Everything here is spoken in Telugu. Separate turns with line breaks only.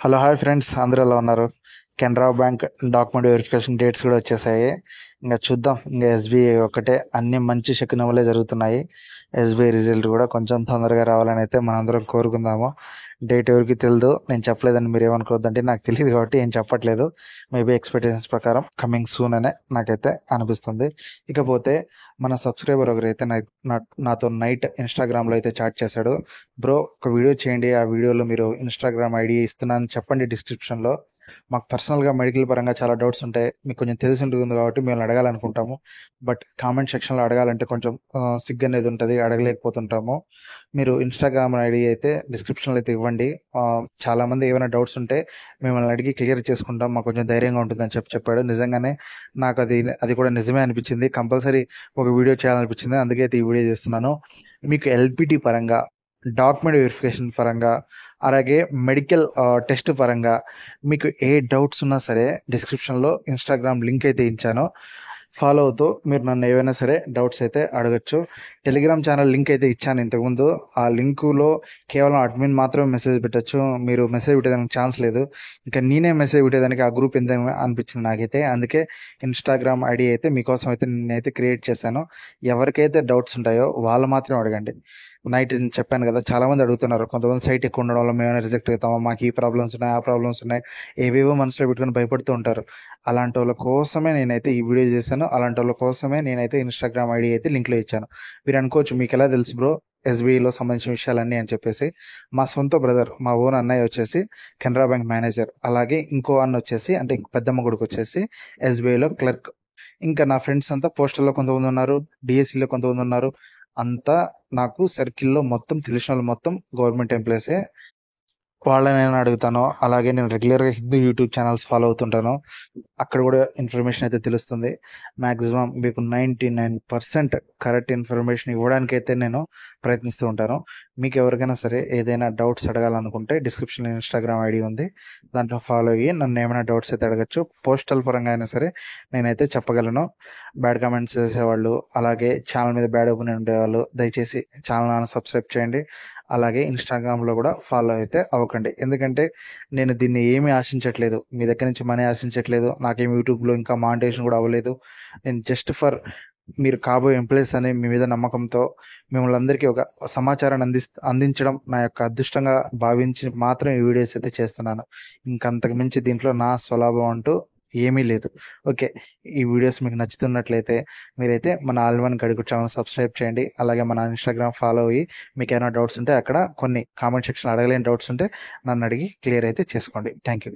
హలో హాయ్ ఫ్రెండ్స్, అందరూ ఎలా ఉన్నారు? Canara bank document verification dates కూడా వచ్చేసాయి. ఇంకా చూద్దాం. ఇంకా ఎస్బీఐ ఒకటే అన్ని మంచి శకునములే జరుగుతున్నాయి. ఎస్బీఐ రిజల్ట్ కూడా కొంచెం తొందరగా రావాలని అయితే మనందరం కోరుకుందాము. డేట్ ఎవరికి తెలియదు, నేను చెప్పలేదని మీరు ఏమనుకోవద్దంటే నాకు తెలియదు కాబట్టి ఏం చెప్పట్లేదు. మేబీ ఎక్స్పెక్టేషన్స్ ప్రకారం కమింగ్ సూన్ అనే నాకైతే అనిపిస్తుంది. ఇకపోతే మన సబ్స్క్రైబర్ ఒకరైతే నాతో నైట్ ఇన్స్టాగ్రామ్లో అయితే చాట్ చేశాడు. బ్రో, ఒక వీడియో చేయండి, ఆ వీడియోలో మీరు ఇన్స్టాగ్రామ్ ఐడి ఇస్తున్నాను చెప్పండి డిస్క్రిప్షన్లో. మాకు పర్సనల్గా మెడికల్ పరంగా చాలా డౌట్స్ ఉంటాయి, మీకు కొంచెం తెలిసి ఉంటుంది కాబట్టి మేము అడగాలనుకుంటాము. బట్ కామెంట్ సెక్షన్లో అడగాలంటే కొంచెం సిగ్గు అనేది ఉంటుంది, అడగలేకపోతుంటాము. మీరు ఇన్స్టాగ్రామ్ ఐడి అయితే డిస్క్రిప్షన్లో అయితే ఇవ్వండి. చాలామంది ఏమైనా డౌట్స్ ఉంటే మిమ్మల్ని అడిగి క్లియర్ చేసుకుంటాం, మాకు కొంచెం ధైర్యంగా ఉంటుందని చెప్పాడు. నిజంగానే నాకు అది కూడా నిజమే అనిపించింది. కంపల్సరీ ఒక వీడియో చేయాలనిపించింది, అందుకే అయితే ఈ వీడియో చేస్తున్నాను. మీకు ఎల్పిటి పరంగా, డాక్యుమెంట్ వెరిఫికేషన్ పరంగా, అలాగే మెడికల్ టెస్ట్ పరంగా మీకు ఏ డౌట్స్ ఉన్నా సరే డిస్క్రిప్షన్లో ఇన్స్టాగ్రామ్ లింక్ అయితే ఇచ్చాను. ఫాలో అవుతూ మీరు నన్ను ఏవైనా సరే డౌట్స్ అయితే అడగచ్చు. టెలిగ్రామ్ ఛానల్ లింక్ అయితే ఇచ్చాను ఇంతకుముందు. ఆ లింకులో కేవలం అడ్మిన్ మాత్రమే మెసేజ్ పెట్టచ్చు, మీరు మెసేజ్ పెట్టేదానికి ఛాన్స్ లేదు. ఇంకా నేనే మెసేజ్ పెట్టేదానికి ఆ గ్రూప్ ఎంత అనిపించింది నాకైతే. అందుకే ఇన్స్టాగ్రామ్ ఐడి అయితే మీకోసం అయితే నేనైతే క్రియేట్ చేశాను. ఎవరికైతే డౌట్స్ ఉంటాయో వాళ్ళు మాత్రమే అడగండి. నైట్ చెప్పాను కదా, చాలామంది అడుగుతున్నారు. కొంతమంది సైట్ ఎక్కువ ఉండడం వల్ల మేమైనా రిజెక్ట్ అవుతామా, మాకు ఈ ప్రాబ్లమ్స్ ఉన్నాయి, ఆ ప్రాబ్లమ్స్ ఉన్నాయి, ఏవేవో మనసులో పెట్టుకుని భయపడుతూ ఉంటారు. అలాంటి వాళ్ళ కోసమే నేనైతే ఈ వీడియో చేశాను. అలాంటి వాళ్ళ కోసమే నేనైతే ఇన్స్టాగ్రామ్ ఐడి అయితే లింక్లో ఇచ్చాను. మీరు అనుకోవచ్చు మీకు ఎలా తెలుసు బ్రో ఎస్బీఐలో సంబంధించిన విషయాలన్నీ అని చెప్పేసి. మా సొంత బ్రదర్, మా ఓన్ అన్నయ్య వచ్చేసి కెనరా బ్యాంక్ మేనేజర్, అలాగే ఇంకో అన్న వచ్చేసి అంటే ఇంకో పెద్దమ్మ కొడుకు వచ్చేసి ఎస్బీఐలో క్లర్క్. ఇంకా నా ఫ్రెండ్స్ అంతా పోస్టల్లో కొంతమంది ఉన్నారు, డిఎస్సిలో కొంతమంది ఉన్నారు. అంతా నాకు సర్కిల్లో మొత్తం తెలిసిన వాళ్ళు మొత్తం గవర్నమెంట్ ఎంప్లాయీసే. వాళ్ళని నేను అడుగుతాను. అలాగే నేను రెగ్యులర్గా హిందూ యూట్యూబ్ ఛానల్స్ ఫాలో అవుతుంటాను, అక్కడ కూడా ఇన్ఫర్మేషన్ అయితే తెలుస్తుంది. మ్యాక్సిమం మీకు 99% కరెక్ట్ ఇన్ఫర్మేషన్ ఇవ్వడానికైతే నేను ప్రయత్నిస్తూ ఉంటాను. మీకు ఎవరికైనా సరే ఏదైనా డౌట్స్ అడగాలనుకుంటే డిస్క్రిప్షన్లో ఇన్స్టాగ్రామ్ ఐడి ఉంది, దాంట్లో ఫాలో అయ్యి నన్ను ఏమైనా డౌట్స్ అయితే అడగచ్చు. పోస్టల్ పరంగా అయినా సరే నేనైతే చెప్పగలను. బ్యాడ్ కామెంట్స్ చేసేవాళ్ళు, అలాగే ఛానల్ మీద బ్యాడ్ ఒపీనియన్ ఉండేవాళ్ళు దయచేసి ఛానల్ సబ్స్క్రైబ్ చేయండి. అలాగే ఇన్స్టాగ్రామ్లో కూడా ఫాలో అయితే అవ్వకండి. ఎందుకంటే నేను దీన్ని ఏమీ ఆశించట్లేదు, మీ దగ్గర నుంచి మనీ ఆశించట్లేదు, నాకేం యూట్యూబ్లో ఇంకా మానిటైజేషన్ కూడా అవ్వలేదు. నేను జస్ట్ ఫర్ మీరు కాబోయే ఎంప్లాయీస్ అనే మీ మీద నమ్మకంతో మిమ్మల్ని అందరికీ ఒక సమాచారాన్ని అందించడం నా యొక్క అదృష్టంగా భావించి మాత్రం ఈ వీడియోస్ అయితే చేస్తున్నాను. ఇంకంతకు మించి దీంట్లో నా స్వలాభం అంటూ ఏమీ లేదు. ఓకే, ఈ వీడియోస్ మీకు నచ్చుతున్నట్లయితే మీరైతే మన ఆల్ వన్ గడుగు ఛానల్ సబ్స్క్రైబ్ చేయండి. అలాగే మన ఇన్స్టాగ్రామ్ ఫాలో అయ్యి మీకు ఏమైనా డౌట్స్ ఉంటే అక్కడ కొన్ని కామెంట్ సెక్షన్ అడగలేని డౌట్స్ ఉంటే నన్ను అడిగి క్లియర్ అయితే చేసుకోండి. Thank you.